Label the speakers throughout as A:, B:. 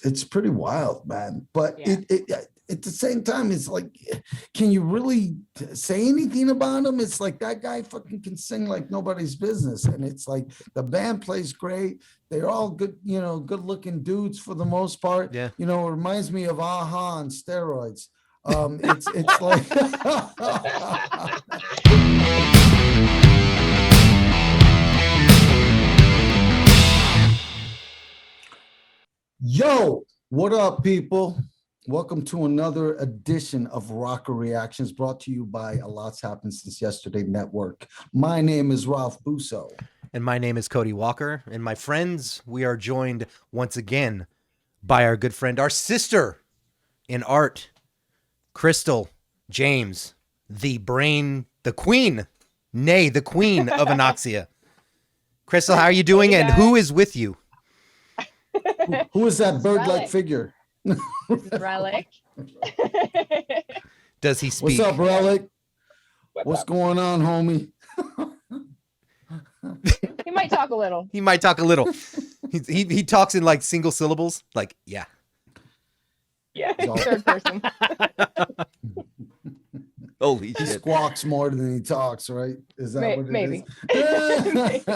A: it's pretty wild, man. But
B: Yeah.
A: it at the same time, it's like, can you really say anything about him? It's like that guy fucking can sing like nobody's business, and it's like the band plays great. They're all good, good looking dudes for the most part.
C: Yeah.
A: It reminds me of Aha on steroids. It's like. Yo, what up, people? Welcome to another edition of Rocker Reactions, brought to you by A Lot's Happened Since Yesterday Network. My name is Ralph Busso.
C: And my name is Cody Walker. And my friends, we are joined once again by our good friend, our sister in art, Chrystal James, the brain, the queen, nay, the queen of Anoxia. Chrystal, how are you doing?
B: Hey,
C: and
B: guys.
C: who is with you?
A: Who is that bird-like
B: Relic.
A: figure?
B: Relic.
C: Does he speak?
A: What's up, Relic? What's going on, homie?
B: He might talk a little.
C: He might talk a little. He talks in like single syllables, like, yeah.
B: Yeah,
A: So-
B: third person.
C: Holy
A: He
C: shit.
A: squawks more than he talks, right? Is that what it
B: Maybe.
A: is?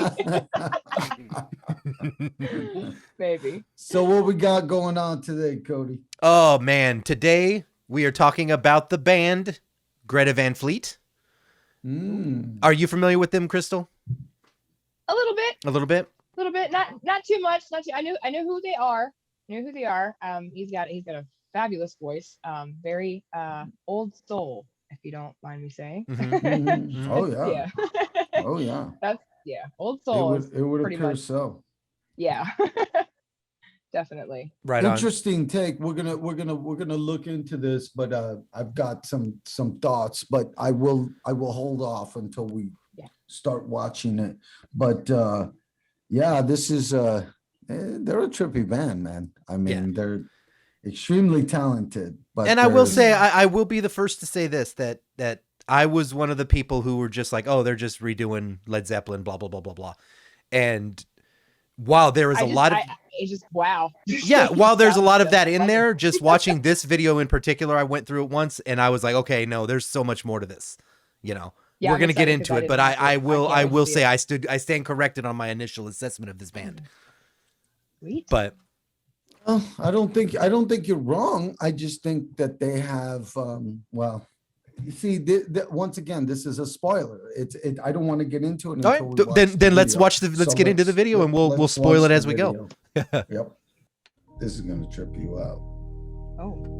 B: Maybe.
A: So what we got going on today, Cody?
C: Oh, man. Today, we are talking about the band Greta Van Fleet. Are you familiar with them, Chrystal?
B: A little bit.
C: A little bit?
B: A little bit. Not too much. Not too. I knew who they are. He's got a fabulous voice. Very old soul, if you don't mind me saying.
C: Mhm.
A: Oh yeah.
B: Yeah.
A: Oh yeah.
B: That's old soul.
A: It would
B: pretty
A: appear
B: much-
A: so.
B: Yeah. Definitely.
C: Right on.
A: Interesting take. We're gonna look into this, but I've got some thoughts, but I will hold off until we start watching it. But yeah, this is they're a trippy band, man. I mean, they're extremely talented. But
C: And I will say, I will be the first to say this, that I was one of the people who were just like, oh, they're just redoing Led Zeppelin, blah, blah, blah, blah, blah. And while there is
B: It's just wow.
C: yeah, while there's a lot of that in there, just watching this video in particular, I went through it once and I was like, okay, no, there's so much more to this,
B: Yeah,
C: we're
B: I'm
C: going to get
B: excited
C: into
B: 'cause
C: it, but
B: didn't
C: I
B: see it.
C: will
B: can't wait to
C: say
B: see it.
C: I stand corrected on my initial assessment of this band.
B: Sweet.
C: But
A: well, I don't think you're wrong. I just think that they have well, you see, once again, this is a spoiler. I don't want to get into it.
C: all
A: Until
C: right,
A: we watch
C: then
A: the
C: let's
A: video.
C: watch let's
A: So
C: get into the video and we'll
A: let's
C: spoil
A: watch
C: it as
A: the
C: we go.
A: video. Yep. This is gonna trip you out.
B: Oh.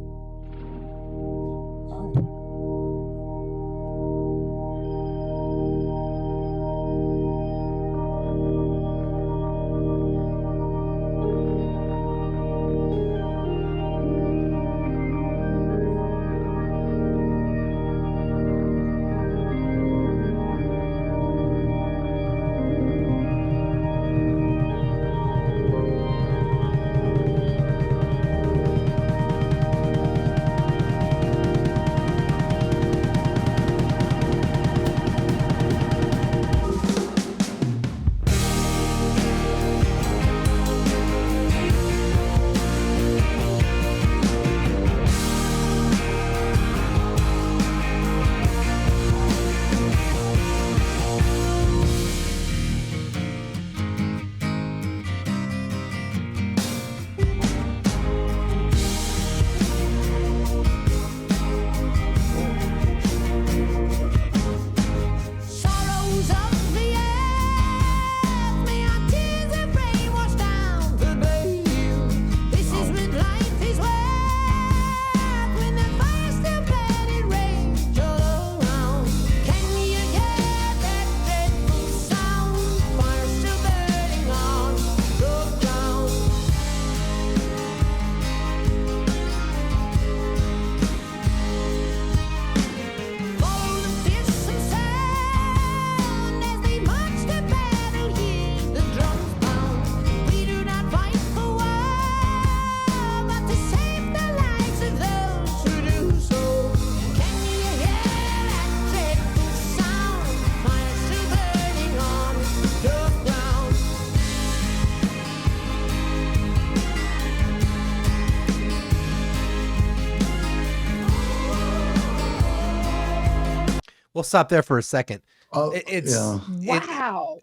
C: We'll stop there for a second.
A: Oh,
C: It's
A: yeah.
B: Wow.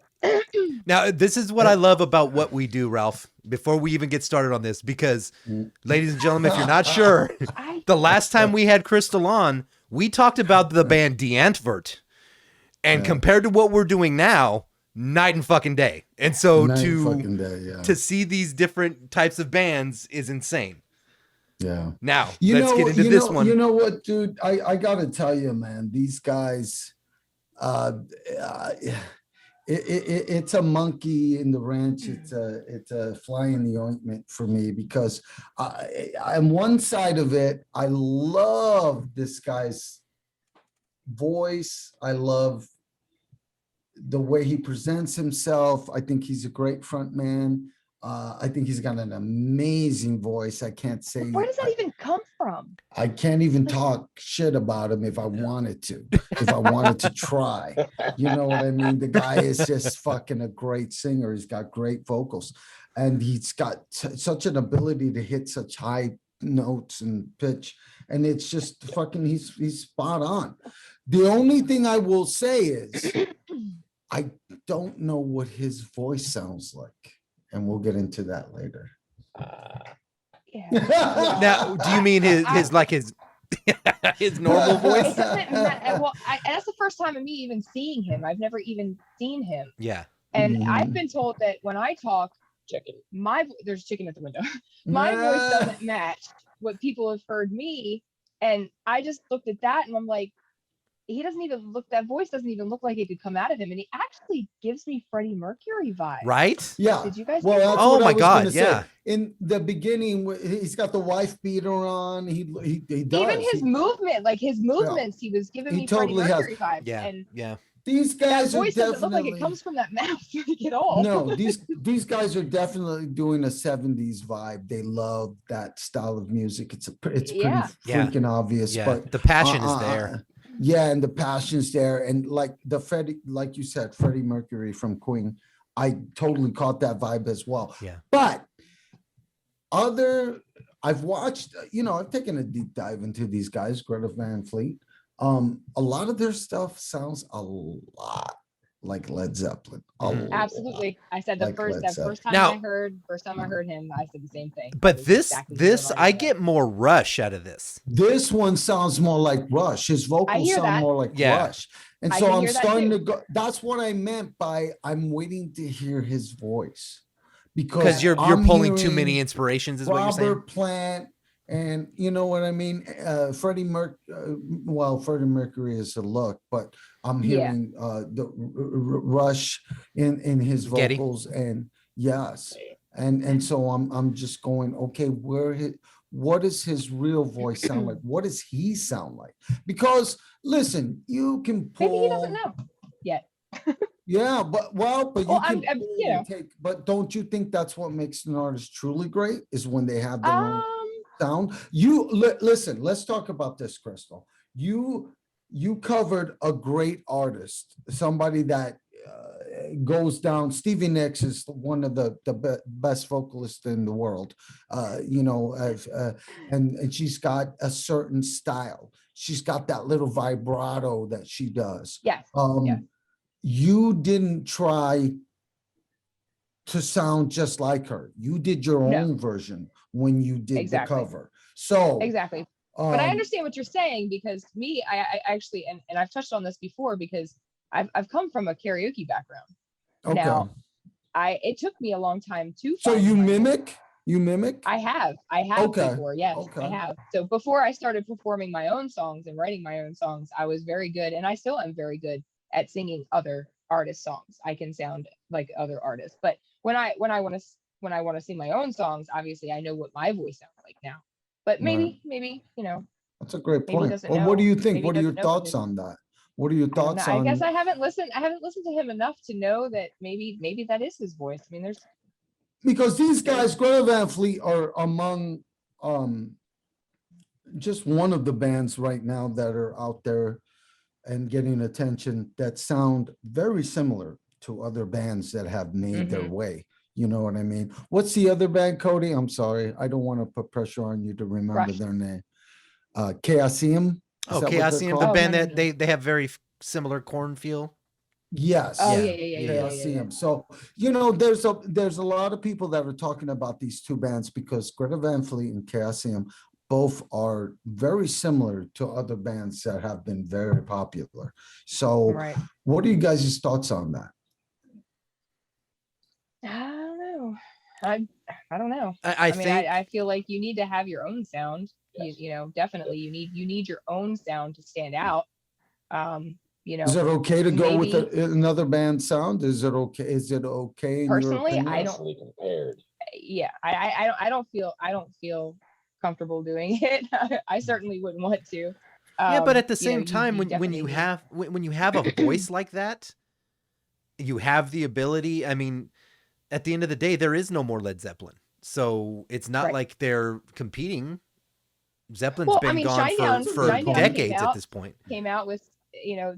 C: now this is what I love about what we do, Ralph. Before we even get started on this, because ladies and gentlemen, if you're not sure, the last time we had Chrystal on, we talked about the band D'Antvert, and compared to what we're doing now, night and fucking day. And so to see these different types of bands is insane.
A: Yeah.
C: Now let's get into this one.
A: You know what, dude? I gotta tell you, man, these guys, it's a monkey in the ranch. It's a fly in the ointment for me, because on one side of it, I love this guy's voice. I love the way he presents himself. I think he's a great front man. I think he's got an amazing voice. I can't say.
B: Where does that even come from?
A: I can't even talk shit about him if I wanted to. If I wanted to try, you know what I mean? The guy is just fucking a great singer. He's got great vocals, and he's got such an ability to hit such high notes and pitch, and it's just fucking. He's spot on. The only thing I will say is, I don't know what his voice sounds like. And we'll get into that later.
B: Yeah.
C: Now, do you mean his his normal voice?
B: It doesn't matter. Well, that's the first time of me even seeing him. I've never even seen him.
C: Yeah.
B: And I've been told that when I talk, there's chicken at the window. My voice doesn't match what people have heard me. And I just looked at that and I'm like, that voice doesn't even look like it could come out of him. And he actually gives me Freddie Mercury vibes.
C: Right?
B: Yeah. Did you guys?
A: Well, that's
C: oh
A: what
C: my
A: I was
C: God.
A: gonna say.
C: Yeah.
A: In the beginning, he's got the wife beater on. He does.
B: Even his movement, like his movements, he was giving me
A: totally
B: Freddie Mercury vibes.
C: Yeah.
B: And
C: yeah.
A: These guys
B: that
A: are
B: voice doesn't look like it comes from that mouth at all.
A: No, these guys are definitely doing a 70s vibe. They love that style of music. It's pretty freaking obvious.
C: Yeah.
A: But
C: the passion is there.
A: Yeah, and the passion's there. And like like you said, Freddie Mercury from Queen, I totally caught that vibe as well.
C: Yeah.
A: But I've watched, I've taken a deep dive into these guys, Greta Van Fleet. A lot of their stuff sounds a lot like Led Zeppelin.
B: Absolutely. I said first time I heard him, I said the same thing.
C: But this I get more Rush out of this.
A: This one sounds more like Rush. His vocals sound more like Rush. And so I'm starting to go. That's what I meant by I'm waiting to hear his voice. Because
C: you're pulling too many inspirations, is what you're saying.
A: Robert Plant, and you know what I mean? Freddie Mercury is a look, but I'm hearing the Rush in his vocals, and and so I'm just going, okay, what does his real voice sound like? What does he sound like? Because listen, you can pull.
B: Maybe he doesn't know yet.
A: Yeah, but but don't you think that's what makes an artist truly great is when they have their own sound? Listen, let's talk about this, Chrystal. You covered a great artist, somebody that goes down. Stevie Nicks is one of the best vocalists in the world, and she's got a certain style. She's got that little vibrato that she does.
B: Yes.
A: You didn't try to sound just like her. You did your own version when you did the cover. So
B: exactly. But I understand what you're saying, because I actually, and I've touched on this before, because I've come from a karaoke background.
A: Okay.
B: Now, it took me a long time to.
A: So you mimic? You mimic?
B: I have before. Yes, I have. So before I started performing my own songs and writing my own songs, I was very good, and I still am very good at singing other artists' songs. I can sound like other artists, but when I want to sing my own songs, obviously I know what my voice sounds like now. But maybe
A: that's a great point. Well, what do you think? What are your thoughts on that? What are your thoughts on?
B: I guess I haven't listened to him enough to know that maybe that is his voice. I mean,
A: because these guys, Greta Van Fleet, are among just one of the bands right now that are out there and getting attention that sound very similar to other bands that have made their way. You know what I mean? What's the other band, Cody? I'm sorry. I don't want to put pressure on you to remember their name. Chaosium?
C: Oh, Chaosium, the band that they have very similar corn feel.
A: Yes.
B: Oh
C: Yeah.
A: KLCM. So, there's a lot of people that are talking about these two bands because Greta Van Fleet and KLCM both are very similar to other bands that have been very popular. So
B: Right.
A: what are you guys' thoughts on that?
B: I don't know. I don't know.
C: I
B: mean,
C: think
B: I feel like you need to have your own sound. You know, definitely you need your own sound to stand out. You
A: Is
B: know,
A: it okay to go with
B: maybe
A: another band sound? Is it okay? Is it okay in your
B: personally,
A: opinion?
B: I don't.
D: compared.
B: Yeah, I don't feel comfortable doing it. I certainly wouldn't want to.
C: yeah, but at the
B: You know,
C: same time, when
B: definitely
C: you
B: need.
C: have when you have a voice like that, you have the ability. I mean, at the end of the day, there is no more Led Zeppelin, so it's not
B: Right.
C: like they're competing. Zeppelin's
B: Well, I
C: been
B: mean,
C: gone for
B: Shinedown
C: decades at this point.
B: came out with, you know,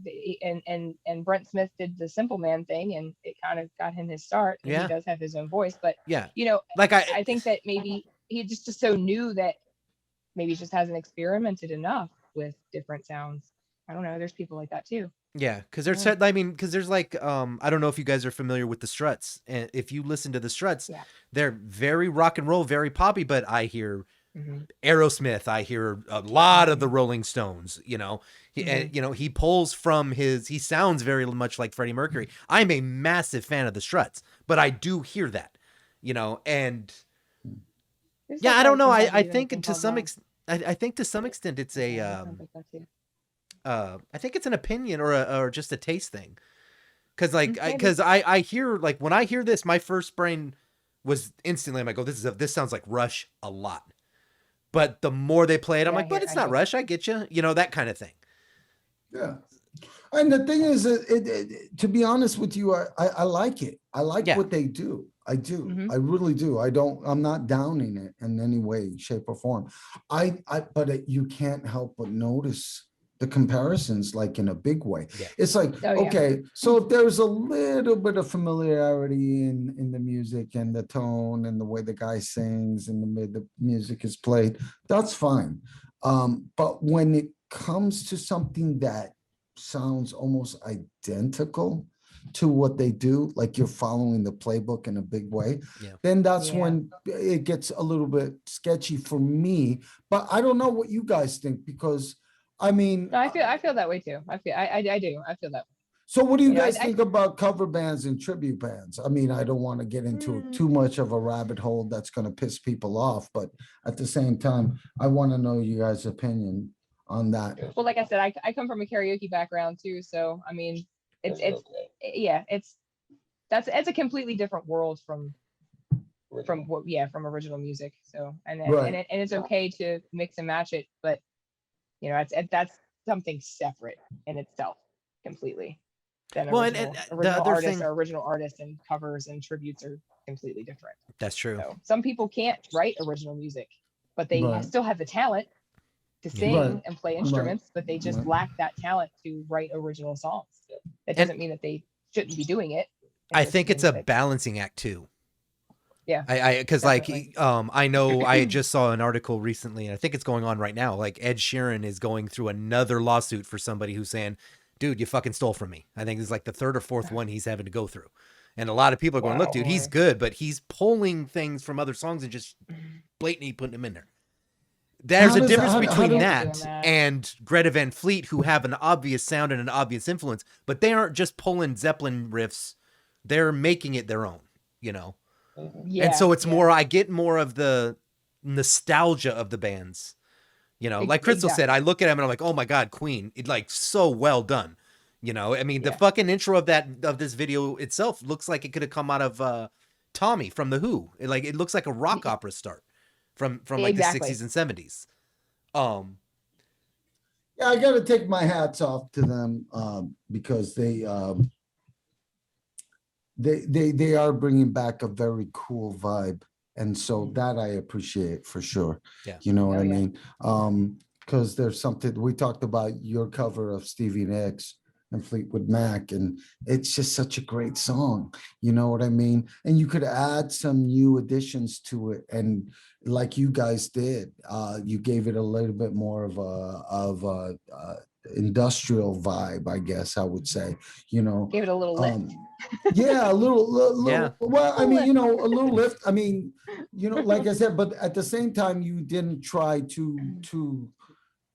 B: and Brent Smith did the Simple Man thing, and it kind of got him his start. And
C: Yeah.
B: he does have his own voice, but
C: Yeah,
B: you know,
C: like
B: I think that maybe he just so new that maybe he just hasn't experimented enough with different sounds. I don't know. There's people like that too.
C: yeah, because there's I mean, because there's like I don't know if you guys are familiar with the Struts, and if you listen to the Struts,
B: Yeah.
C: they're very rock and roll, very poppy, but I hear
B: Mm-hmm.
C: Aerosmith, I hear a lot of the Rolling Stones, you know. And, you know, he pulls from he sounds very much like Freddie Mercury. I'm a massive fan of the Struts, but I do hear that, you know, and yeah, I don't know. I think to some extent, I think to some extent it's a I think it's an opinion or just a taste thing. Cause like, I hear, like, when I hear this, my first brain was instantly, I'm like, oh, this sounds like Rush a lot. But the more they play it, I'm like, but it's not Rush. I get you. You know, that kind of thing.
A: Yeah. And the thing is, to be honest with you, I like it. I like what they do. I do. I really do. I'm not downing it in any way, shape, or form. But you can't help but notice the comparisons, like in a big way. Yeah. It's like, okay, so if there's a little bit of familiarity in the music and the tone and the way the guy sings and the way the music is played, that's fine. But when it comes to something that sounds almost identical to what they do, like you're following the playbook in a big way, then that's when it gets a little bit sketchy for me. But I don't know what you guys think, because I mean,
B: I feel that way too. I do. I feel that way.
A: So what do you guys think about cover bands and tribute bands? I mean, I don't want to get into too much of a rabbit hole that's going to piss people off, but at the same time, I want to know you guys' opinion on that.
B: Well, like I said, I come from a karaoke background too, so I mean, it's a completely different world from original music. So and it's okay to mix and match it, but you know, that's something separate in itself completely. Then original artists and covers and tributes are completely different.
C: That's true.
B: So some people can't write original music, but they still have the talent to sing and play instruments, but they just lack that talent to write original songs. That doesn't mean that they shouldn't be doing it.
C: I think it's a balancing act too.
B: Yeah.
C: Because like, I know I just saw an article recently, and I think it's going on right now. Like Ed Sheeran is going through another lawsuit for somebody who's saying, dude, you fucking stole from me. I think it's like the third or fourth one he's having to go through. And a lot of people are going, look, dude, he's good, but he's pulling things from other songs and just blatantly putting them in there. There's a difference between that and Greta Van Fleet, who have an obvious sound and an obvious influence, but they aren't just pulling Zeppelin riffs. They're making it their own, you know? Yeah, and so it's more, I get more of the nostalgia of the bands, you know, like Chrystal said, I look at him and I'm like, oh my God, Queen, it like so well done. You know, I mean, the fucking intro of this video itself looks like it could have come out of Tommy from The Who. It looks like a rock opera start from like the 60s and 70s.
A: Yeah, I got to take my hats off to them because they are bringing back a very cool vibe, and so that I appreciate for sure. Yeah, you know what I mean? Because there's something we talked about, your cover of Stevie Nicks, and Fleetwood Mac, and it's just such a great song. You know what I mean? And you could add some new additions to it, and like you guys did, you gave it a little bit more of a industrial vibe, I guess I would say. You know,
B: Gave it a little lift.
A: Yeah, a little,
C: Yeah.
A: well, I mean, you know, a little lift. I mean, you know, like I said, but at the same time, you didn't try to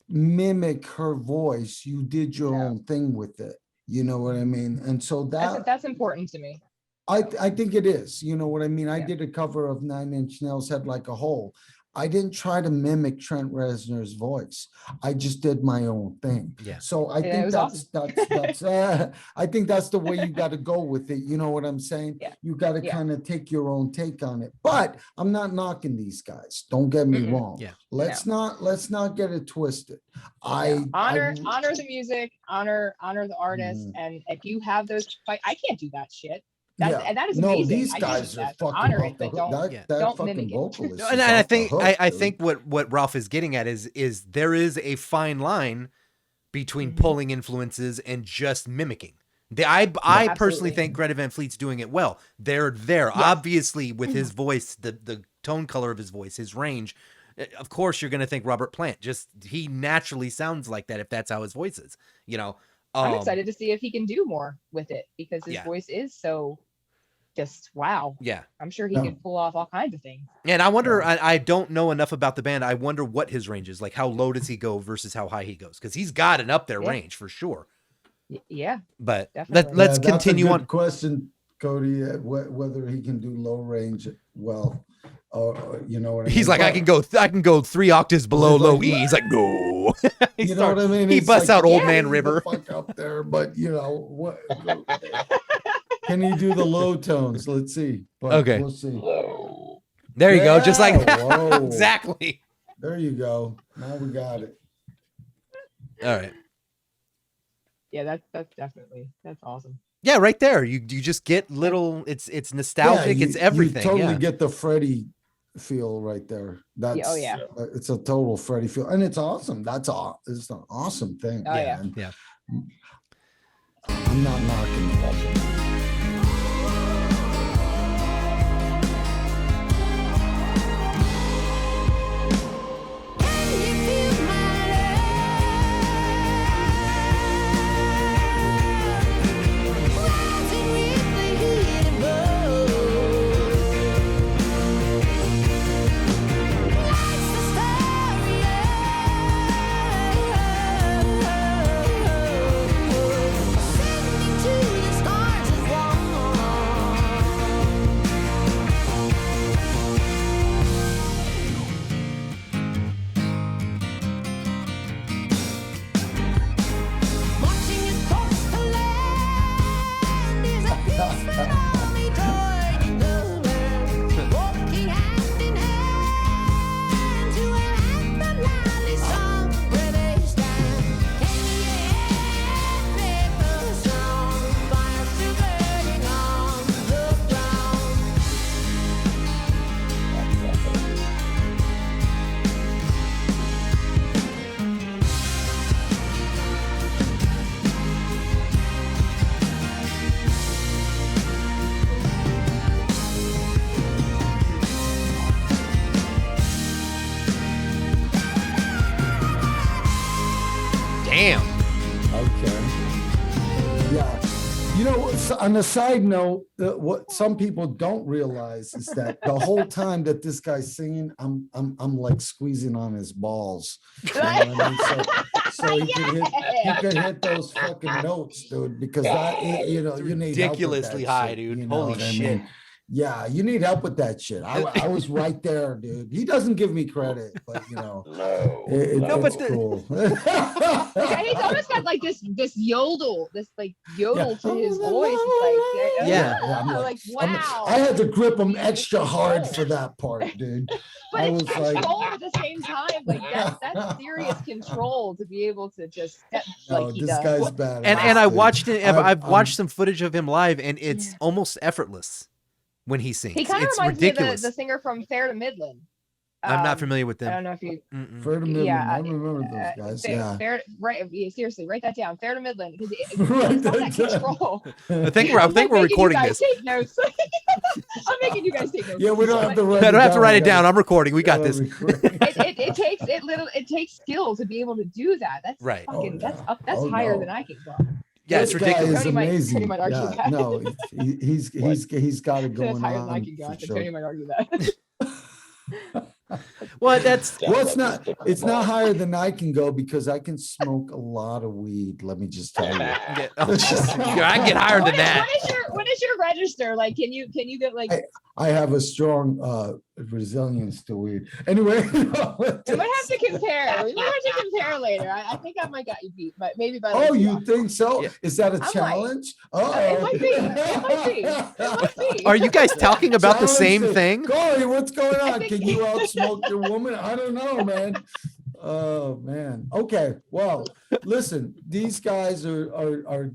A: mimic her voice. You did your own thing with it. You know what I mean? And so
B: That's important to me.
A: I think it is. You know what I mean? I
B: Yeah.
A: did a cover of Nine Inch Nails' Head Like a Hole. I didn't try to mimic Trent Reznor's voice. I just did my own thing.
C: Yeah.
A: So I
B: Yeah, it
A: think
B: was
A: that's I think that's the way you got to go with it. You know what I'm saying?
B: Yeah.
A: You got to
B: Yeah.
A: kind of take your own take on it. But I'm not knocking these guys. Don't get me wrong.
C: Yeah.
A: Let's not get it twisted.
B: Honor the music, honor the artist, and if you have those I can't do that shit. And that is amazing.
A: No, these
B: I can't
A: guys
B: do
A: are
B: that.
A: fucking
B: Honor
A: off
B: it,
A: the
B: but
A: hook.
B: don't
A: That
B: mimic
A: fucking
B: it.
A: vocalist
C: No,
A: is
C: and
A: off
C: I
A: the
C: think
A: hook,
C: I
A: dude.
C: think what Ralph is getting at is there is a fine line between pulling influences and just mimicking. I personally
B: Absolutely.
C: think Greta Van Fleet's doing it well. They're there, obviously, with his voice, the tone color of his voice, his range. Of course, you're going to think Robert Plant. Just he naturally sounds like that if that's how his voice is. You know,
B: I'm excited to see if he can do more with it because his voice is so just wow.
C: Yeah,
B: I'm sure he could pull off all kinds of things.
C: and I wonder. I don't know enough about the band. I wonder what his range is like. How low does he go versus how high he goes? Because he's got an up there range for sure.
B: Yeah,
C: but
B: definitely.
C: let's continue on.
A: Question, Cody, whether he can do low range well, or you know what I mean?
C: He's like, I can go 3 octaves below low E. He's like, no.
A: You know what I mean?
C: He
A: It's
C: busts
A: like,
C: out Old
A: yeah,
C: Man
A: he's
C: River.
A: the fuck up there, but you know what? Can he do the low tones? Let's see. But
C: Okay.
A: we'll see.
C: There you go, just like
A: whoa.
C: exactly.
A: There you go. Now we got it.
C: All right.
B: Yeah, that's definitely awesome.
C: Yeah, right there. You just get little. It's nostalgic.
A: Yeah,
C: it's everything.
A: You totally
C: yeah.
A: get the Freddie feel right there. That's it's a total Freddie feel, and it's awesome. It's an awesome thing.
B: Oh yeah.
C: Yeah.
A: I'm not knocking it.
C: Damn.
A: Okay. Yeah. You know, on a side note, what some people don't realize is that the whole time that this guy's singing, I'm like squeezing on his balls. You know what I mean? So he could hit those fucking notes, dude, because you need
C: ridiculously high,
A: shit,
C: dude.
A: you know
C: Holy
A: what I
C: shit.
A: mean? Yeah, you need help with that shit. I was right there, dude. He doesn't give me credit, but you know, it's cool.
B: He's almost got like this yodel to his voice.
A: I'm
B: like wow.
A: I had to grip him extra hard for that part, dude.
B: But
A: I
B: it's
A: was like,
B: control at the same time. Like that's serious control to be able to just step like he
A: this
B: does.
A: guy's bad.
C: And I watched it. I've watched some footage of him live, and it's almost effortless when he sings.
B: He kind of
C: it's
B: reminds
C: ridiculous.
B: me of the singer from Fair to Midland.
C: I'm not familiar with
B: I
C: them.
B: don't know if you.
A: Fair to Midland.
B: Yeah,
A: I remember those guys. Yeah.
B: Right. Yeah, seriously, write that down. Fair to Midland, because
A: Write
B: it's not
A: that
B: that
A: down.
B: control.
C: I think we're recording this.
B: Take notes. I'm making you guys take notes.
A: Yeah, we don't have to write
C: I don't have to write it
A: We
C: down.
A: gotta-
C: I'm recording. We got this.
B: it takes skill to be able to do that. That's
C: Right.
B: fucking that's
A: Oh,
B: higher
A: no.
B: than I can go.
C: Yeah,
A: This
C: it's
A: guy
C: ridiculous.
A: is
B: Tony might-
A: amazing.
B: Tony might argue
A: Yeah,
B: that.
A: no, he's got it
B: That's
A: going
B: higher than I
A: on
B: can go.
A: for
B: I said
A: sure.
B: Tony might argue that.
C: Well, that's
A: Well, it's not higher than I can go because I can smoke a lot of weed. Let me just tell you.
C: yeah, I can get higher than that.
B: What is your register? Like, can you get like?
A: I have a strong resilience to weed. Anyway,
B: We might have to compare. We might have to compare later. I think I might got you beat, but maybe by.
A: oh,
B: the
A: you think so?
C: Yeah.
A: Is that a
B: might.
A: challenge?
B: It might be. It might be. It might be.
C: Are you guys talking about the same
A: Challenge
C: thing?
A: Corey, what's going on?
B: think-
A: Can you outsmoke your woman? I don't know, man. Oh man. Okay. Well, listen, these guys are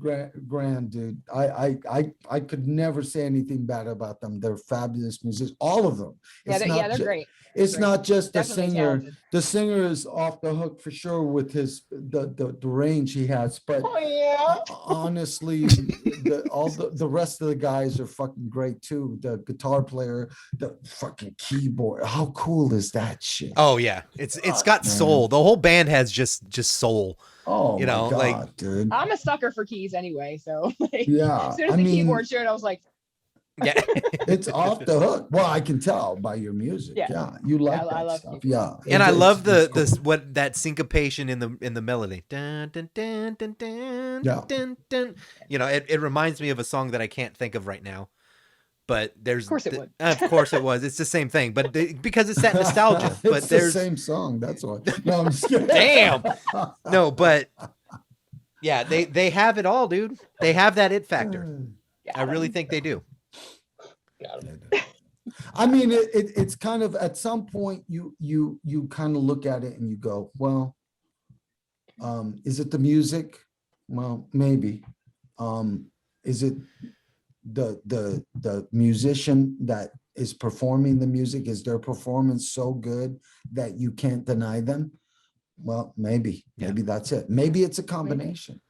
A: grand, dude. I could never say anything bad about them. They're fabulous musicians, all of them.
B: Yeah, they're
A: ju-
B: great.
A: It's
B: Great.
A: not just the
B: Definitely
A: singer.
B: talented.
A: The singer is off the hook for sure with his the range he has, but
B: Oh yeah.
A: honestly, the rest of the guys are fucking great too. The guitar player, the fucking keyboard. How cool is that shit?
C: Oh yeah, it's got
A: man.
C: soul. The whole band has just soul.
A: Oh,
C: you know,
A: my
C: like-
A: God, dude.
B: I'm a sucker for keys anyway, so like,
A: Yeah,
B: as soon as
A: I
B: the
A: mean,
B: keyboard showed, I was like,
C: Yeah,
A: it's off the hook. Well, I can tell by your music.
B: Yeah.
A: Yeah, you like
B: I
A: that
B: love
A: stuff.
B: it.
A: Yeah,
C: and I
A: it's-
C: love
A: it's cool.
C: what that syncopation in the melody. Dun, dun, dun, dun, dun,
A: Yeah.
C: dun, dun. You know, it reminds me of a song that I can't think of right now. But there's
B: Of course it would.
C: Of course it was. It's the same thing, but because it's that nostalgia. But
A: It's the
C: there's
A: same song. That's why. No, I'm just kidding.
C: Damn. No, but yeah, they have it all, dude. They have that it factor. I really think they do.
A: I mean, it's kind of at some point you kind of look at it and you go, well, is it the music? Well, maybe. Is it the musician that is performing the music? Is their performance so good that you can't deny them? Well, maybe that's it. Maybe it's a combination.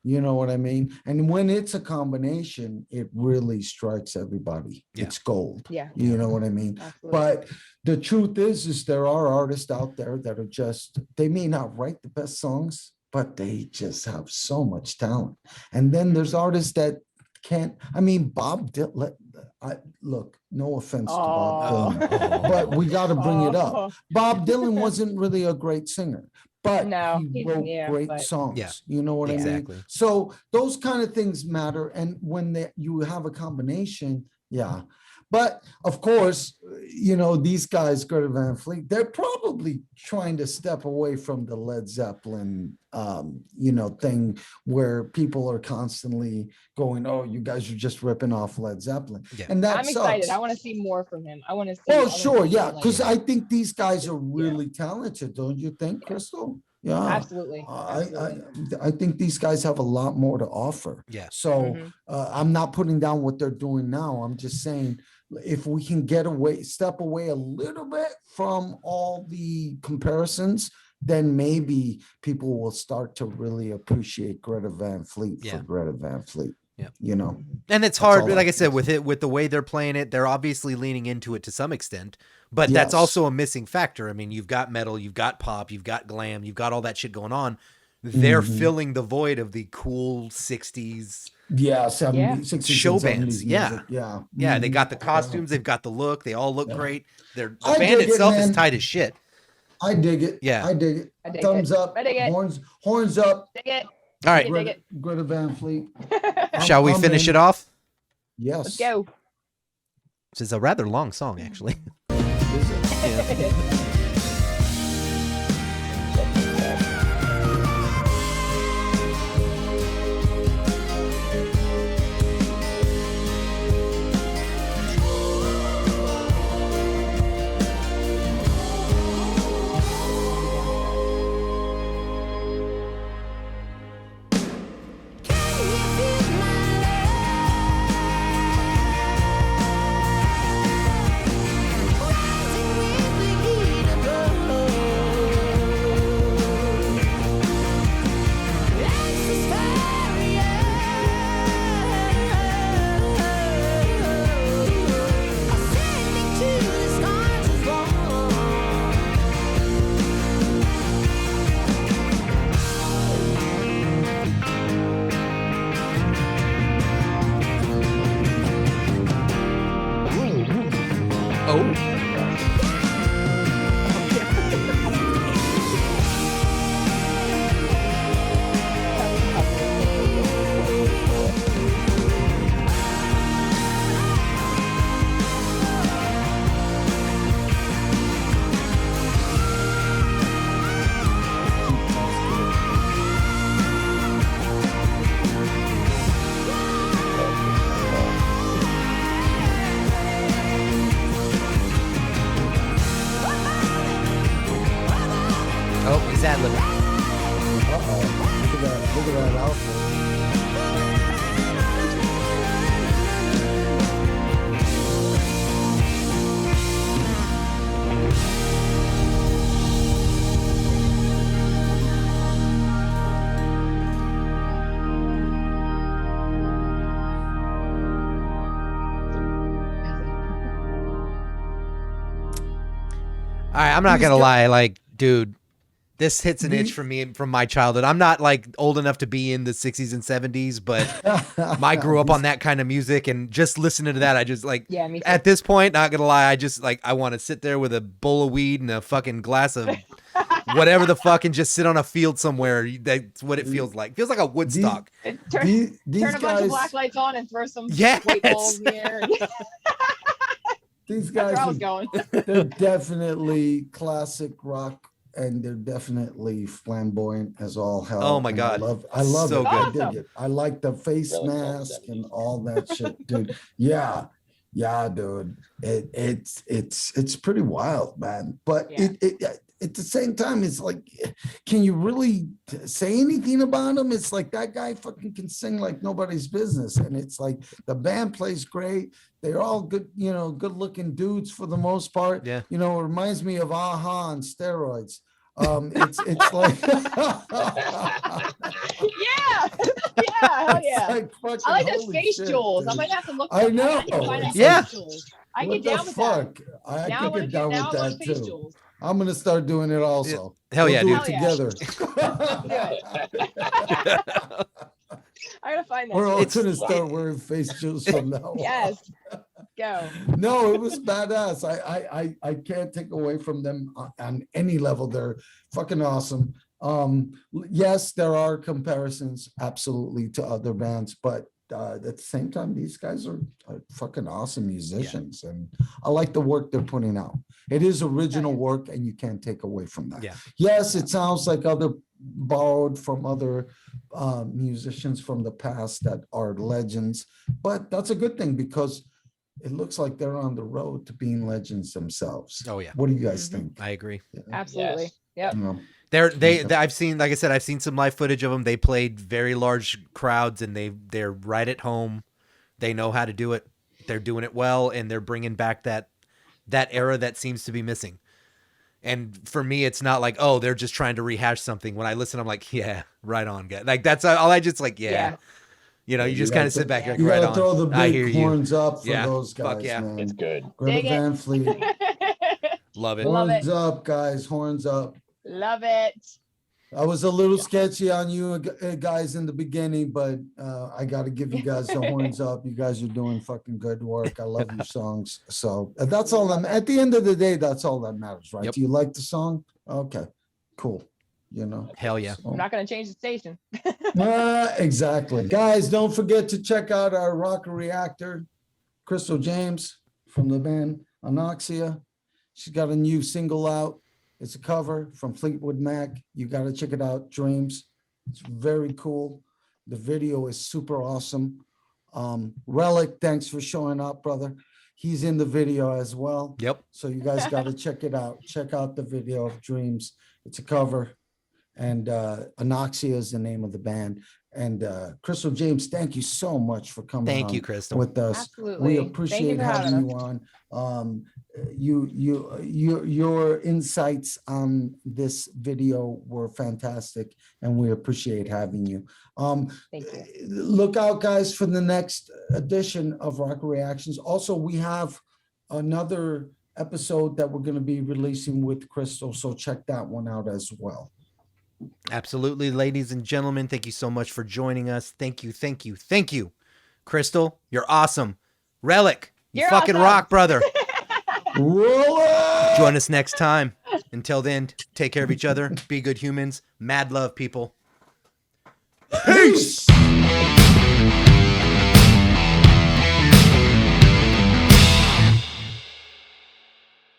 A: You know what I mean? And when it's a combination, it really strikes everybody.
C: Yeah.
A: It's gold.
B: Yeah.
A: You know what I mean?
B: Absolutely.
A: But the truth is there are artists out there that are just, they may not write the best songs, but they just have so much talent. And then there's artists that can't, I mean, Bob Dylan, look, no offense to Bob Dylan, but we got to bring it up.
B: Oh.
A: Bob Dylan wasn't really a great singer, but
B: No,
A: he wrote great
B: but-
A: songs.
C: Yeah.
A: You know what I
C: Exactly.
A: mean? So those kind of things matter. And when you have a combination, yeah. But of course, you know, these guys, Greta Van Fleet, they're probably trying to step away from the Led Zeppelin, you know, thing where people are constantly going, oh, you guys are just ripping off Led Zeppelin.
C: Yeah.
A: And that
B: I'm excited.
A: sucks.
B: I want to see more from him. I want to see.
A: Oh,
B: I wanna
A: sure.
B: see
A: Yeah.
B: like-
A: Because I think these guys are really talented, don't you think, Chrystal? Yeah.
B: Absolutely. Absolutely.
A: I think these guys have a lot more to offer.
C: Yeah.
A: So
B: Mhm.
A: I'm not putting down what they're doing now. I'm just saying, if we can step away a little bit from all the comparisons, then maybe people will start to really appreciate Greta Van Fleet
C: Yeah.
A: for Greta Van Fleet.
C: Yeah.
A: You know,
C: And it's
A: That's
C: hard,
A: all
C: like
A: I
C: I said,
A: can
C: with the way they're playing it, they're obviously leaning into it to some extent. But that's
A: Yes.
C: also a missing factor. I mean, you've got metal, you've got pop, you've got glam, you've got all that shit going on. They're
A: Mhm.
C: filling the void of the cool 60s.
A: yeah, 70s, 60s,
C: Show
A: and
C: bands,
A: 70s
C: yeah.
A: music, yeah.
C: Yeah, they got the
A: Mhm.
C: costumes, they've got the look, they all look
A: Yeah.
C: great. The
A: I
C: band
A: dig it,
C: itself is
A: man.
C: tight as shit.
A: I dig it.
C: Yeah.
A: I dig it.
B: I dig
A: Thumbs
B: it.
A: up.
B: I dig it.
A: Horns up.
B: Dig it.
C: All right,
B: Dig
A: Greta,
B: it.
A: Greta Van Fleet.
C: shall we
A: I'm
C: finish
A: in.
C: it off?
A: Yes.
B: Let's go.
C: This is a rather long song, actually.
A: Is it?
C: Yeah.
D: Rising with the heat
C: Oh, he's ad-libbing.
A: Uh-oh. Look at that outfit.
C: All right, I'm not
A: These
C: gonna
A: guys-
C: lie, like, dude, this hits an
A: The-
C: itch for me from my childhood. I'm not like old enough to be in the 60s and 70s, but I grew up on that kind of music, and just listening to that, I just like.
B: Yeah, me too.
C: At this point, not gonna lie, I just like I want to sit there with a bowl of weed and a fucking glass of whatever the fuck and just sit on a field somewhere. That's what it feels like. Feels like a Woodstock.
B: Turn,
A: These
B: turn a bunch
A: guys,
B: of black lights on and throw some
C: Yes.
B: white balls in the air.
A: these
B: That's where I
A: guys,
B: was going.
A: they're definitely classic rock, and they're definitely flamboyant as all hell.
C: Oh my
A: and
C: God.
A: I love
C: So
A: it. I
B: good.
A: dig it. I like the face
D: Really cool
A: mask and
D: 70s.
A: all that shit, dude. Yeah, dude. It's pretty wild, man. But
B: Yeah.
A: it at the same time, it's like, can you really say anything about him? It's like that guy fucking can sing like nobody's business, and it's like the band plays great. They're all good, good looking dudes for the most part.
C: Yeah.
A: It reminds me of AHA on steroids. It's like
B: Yeah, hell
A: it's
B: yeah.
A: like fucking
B: I like those
A: holy
B: face
A: shit,
B: jewels. I
A: dude.
B: might have to look.
A: I
B: them up.
A: know.
B: I need to find out
A: It's
C: Yeah.
B: face jewels. I
A: What
B: get
A: the
B: down with that.
A: fuck? I
B: Now I
A: can
B: want
A: get down
B: now
A: with
B: I want
A: that
B: face
A: too.
B: jewels.
A: I'm gonna start doing it also.
C: Hell
A: We'll
C: yeah,
A: do
C: dude.
A: it together.
B: I gotta find that.
A: We're all
B: shit.
A: gonna start wearing face jewels from now on.
B: Yes. Go.
A: No, it was badass. I can't take away from them on any level. They're fucking awesome. Yes, there are comparisons absolutely to other bands, but at the same time, these guys are fucking awesome musicians, and I like the work they're putting out. It is original work, and you can't take away from that.
C: Yeah.
A: Yes, it sounds like borrowed from other musicians from the past that are legends, but that's a good thing because it looks like they're on the road to being legends themselves.
C: Oh yeah,
A: What do you guys
B: Mhm.
A: think?
C: I agree.
B: Absolutely.
D: Yes.
B: Yep.
A: You know,
C: I've seen, like I said, I've seen some live footage of them. They played very large crowds, and they're right at home. They know how to do it. They're doing it well, and they're bringing back that era that seems to be missing. And for me, it's not like, oh, they're just trying to rehash something. When I listen, I'm like, yeah, right on, guy. Like that's all I just like, yeah. You know, you just kind of sit back, like,
A: you
C: right
A: gotta
C: on.
A: throw the
C: I hear
A: big
C: you.
A: horns up for
C: Yeah,
A: those
C: fuck
A: guys,
C: yeah.
A: man.
D: It's good.
A: Greta
B: Dig it.
A: Van Fleet.
C: Love it.
B: Love
A: Horns up, guys. Horns up.
B: Love it.
A: I was a little sketchy on you guys in the beginning, but I got to give you guys the horns up. You guys are doing fucking good work. I love your songs. So that's all. At the end of the day, that's all that matters, right?
C: Yep.
A: Do you like the song? Okay, cool.
C: Hell yeah.
A: So-
B: I'm not gonna change the station.
A: Exactly. Guys, don't forget to check out our rocker reactor, Chrystal James from the band Anoxia. She's got a new single out. It's a cover from Fleetwood Mac. You got to check it out, Dreams. It's very cool. The video is super awesome. Relic, thanks for showing up, brother. He's in the video as well.
C: Yep.
A: So you guys got to check it out. Check out the video of Dreams. It's a cover. And Anoxia is the name of the band. And Chrystal James, thank you so much for coming
C: Thank
A: on
C: you, Chrystal.
A: with us.
B: Absolutely.
A: We
B: Thank you
A: appreciate
B: for having
A: having you on. Your insights on this video were fantastic, and we appreciate having you.
B: Thank you.
A: Look out, guys, for the next edition of Rock Reactions. Also, we have another episode that we're going to be releasing with Chrystal, so check that one out as well.
C: Absolutely, ladies and gentlemen. Thank you so much for joining us. Thank you. Chrystal, you're awesome. Relic, you
B: You're
C: fucking
B: awesome.
C: rock, brother.
A: Roll it!
C: Join us next time. Until then, take care of each other. Be good humans. Mad love, people.
A: Peace!